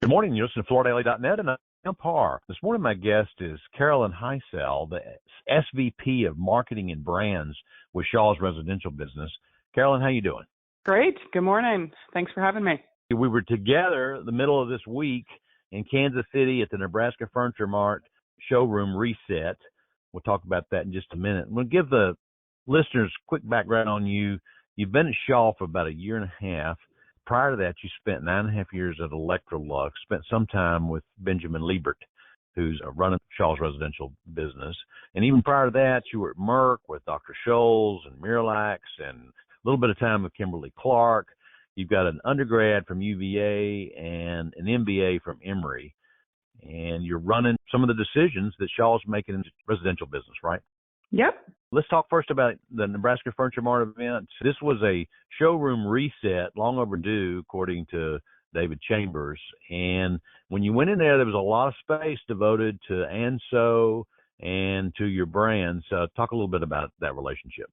Good morning. You're listening to FloorDaily.net, and I'm Kemp Harr. This morning, my guest is Carolyn Haicl, the SVP of Marketing and Brands with Shaw's Residential Business. Carolyn, how you doing? Great. Good morning. Thanks for having me. We were together the middle of this week in Kansas City at the Nebraska Furniture Mart showroom reset. We'll talk about that in just a minute. We'll give the listeners a quick background on you. You've been at Shaw for about a year and a half. Prior to that, you spent 9.5 years at Electrolux, spent some time with Benjamin Liebert, who's running Shaw's Residential Business. And even prior to that, you were at Merck with Dr. Scholl's and Miralax and a little bit of time with Kimberly-Clark. You've got an undergrad from UVA and an MBA from Emory. And you're running some of the decisions that Shaw's making in the residential business, right? Yep. Let's talk first about the Nebraska Furniture Mart event. This was a showroom reset, long overdue, according to David Chambers. And when you went in there was a lot of space devoted to ANSO and to your brands. Talk a little bit about that relationship.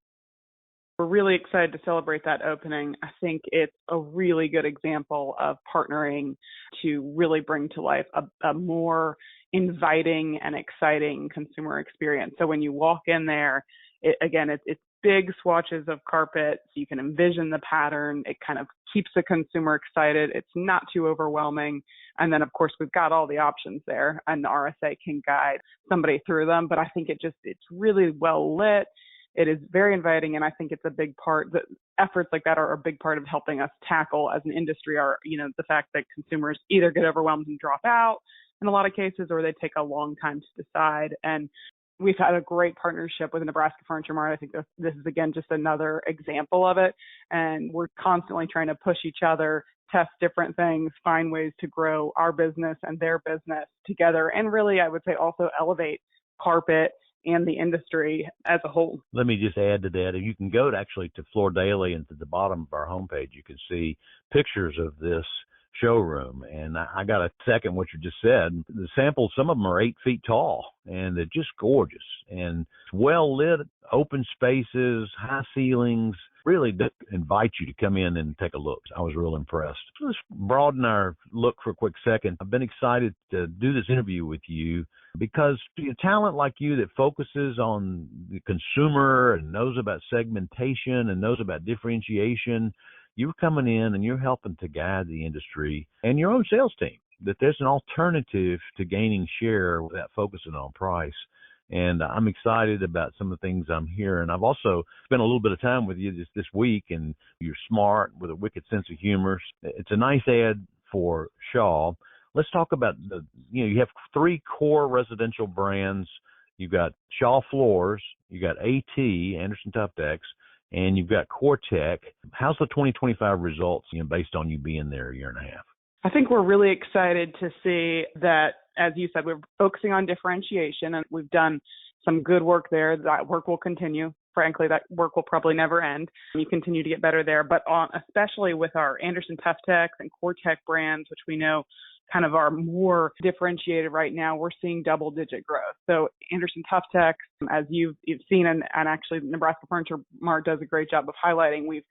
We're really excited to celebrate that opening. I think it's a really good example of partnering to really bring to life a more inviting and exciting consumer experience. So when you walk in there, it's big swatches of carpet. So you can envision the pattern. It kind of keeps the consumer excited. It's not too overwhelming. And then, of course, we've got all the options there, and the RSA can guide somebody through them. But I think it's really well lit. It is very inviting, and I think it's a big part. The efforts like that are a big part of helping us tackle as an industry the fact that consumers either get overwhelmed and drop out in a lot of cases, or they take a long time to decide. And we've had a great partnership with the Nebraska Furniture Mart. I think this is, again, just another example of it. And we're constantly trying to push each other, test different things, find ways to grow our business and their business together. And really, I would say also elevate carpet and the industry as a whole. Let me just add to that. If you can go to Floor Daily, and to the bottom of our homepage, you can see pictures of this showroom. And I got to second what you just said. The samples, some of them are 8 feet tall, and they're just gorgeous. And it's well lit, open spaces, high ceilings, really invite you to come in and take a look. I was real impressed. Let's broaden our look for a quick second. I've been excited to do this interview with you because a talent like you that focuses on the consumer and knows about segmentation and knows about differentiation, you're coming in and you're helping to guide the industry and your own sales team, that there's an alternative to gaining share without focusing on price. And I'm excited about some of the things I'm hearing. I've also spent a little bit of time with you this week, and you're smart with a wicked sense of humor. It's a nice ad for Shaw. Let's talk about you have 3 core residential brands. You've got Shaw Floors, you got AT, Anderson Tough Decks, and you've got CoreTech. How's the 2025 results, based on you being there a year and a half? I think we're really excited to see that, as you said, we're focusing on differentiation, and we've done some good work there. That work will continue. Frankly, that work will probably never end. You continue to get better there, but especially with our Anderson Tough Decks and CoreTech brands, which we know kind of are more differentiated right now, we're seeing double-digit growth. So Anderson Tough Decks, as you've seen, and actually Nebraska Furniture Mart does a great job of highlighting, we've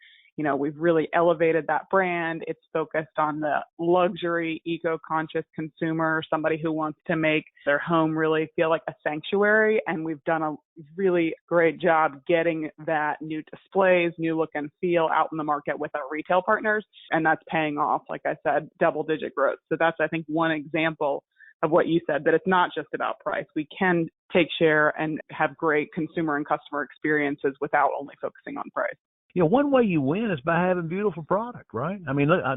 really elevated that brand. It's focused on the luxury, eco-conscious consumer, somebody who wants to make their home really feel like a sanctuary. And we've done a really great job getting that new displays, new look and feel out in the market with our retail partners. And that's paying off, like I said, double-digit growth. So that's, I think, one example of what you said, that it's not just about price. We can take share and have great consumer and customer experiences without only focusing on price. One way you win is by having beautiful product, right? I mean, I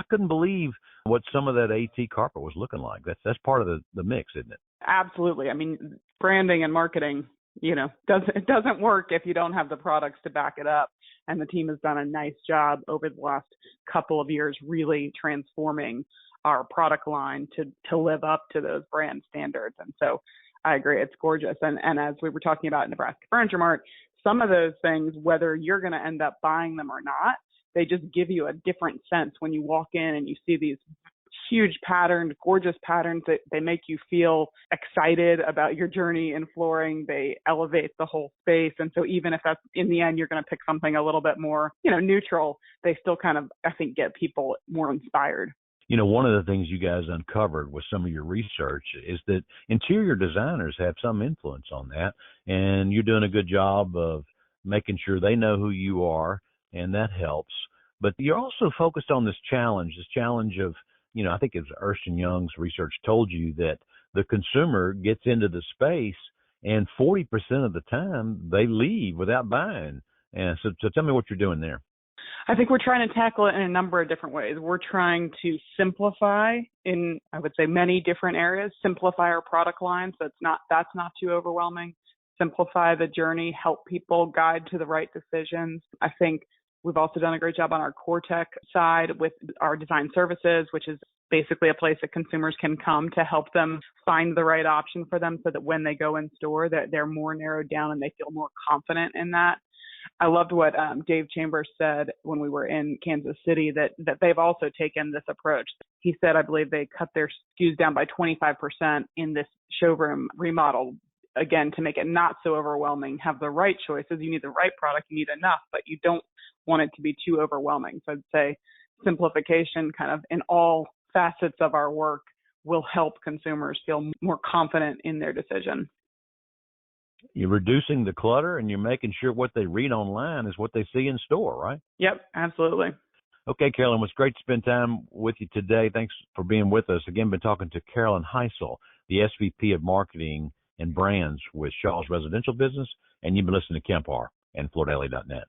couldn't believe what some of that AT carpet was looking like. That's part of the mix, isn't it? Absolutely. I mean, branding and marketing, it doesn't work if you don't have the products to back it up. And the team has done a nice job over the last couple of years, really transforming our product line to live up to those brand standards. And so I agree, it's gorgeous. And as we were talking about Nebraska Furniture Mart, some of those things, whether you're going to end up buying them or not, they just give you a different sense when you walk in and you see these huge patterned, gorgeous patterns that they make you feel excited about your journey in flooring. They elevate the whole space. And so even if that's in the end, you're going to pick something a little bit more, neutral, they still kind of, I think, get people more inspired. One of the things you guys uncovered with some of your research is that interior designers have some influence on that, and you're doing a good job of making sure they know who you are, and that helps. But you're also focused on this challenge of, I think it was Ernst& Young's research told you that the consumer gets into the space and 40% of the time they leave without buying. And so tell me what you're doing there. I think we're trying to tackle it in a number of different ways. We're trying to simplify in, I would say, many different areas, simplify our product line so that's not too overwhelming, simplify the journey, help people guide to the right decisions. I think we've also done a great job on our core tech side with our design services, which is basically a place that consumers can come to help them find the right option for them so that when they go in store that they're more narrowed down and they feel more confident in that. I loved what Dave Chambers said when we were in Kansas City, that they've also taken this approach. He said, I believe they cut their SKUs down by 25% in this showroom remodel, again, to make it not so overwhelming, have the right choices. You need the right product, you need enough, but you don't want it to be too overwhelming. So I'd say simplification kind of in all facets of our work will help consumers feel more confident in their decision. You're reducing the clutter and you're making sure what they read online is what they see in store, right? Yep, absolutely. Okay, Carolyn, it was great to spend time with you today. Thanks for being with us. Again, been talking to Carolyn Haicl, the SVP of Marketing and Brands with Shaw's Residential Business, and you've been listening to Kemp Harr and FloorDaily.net.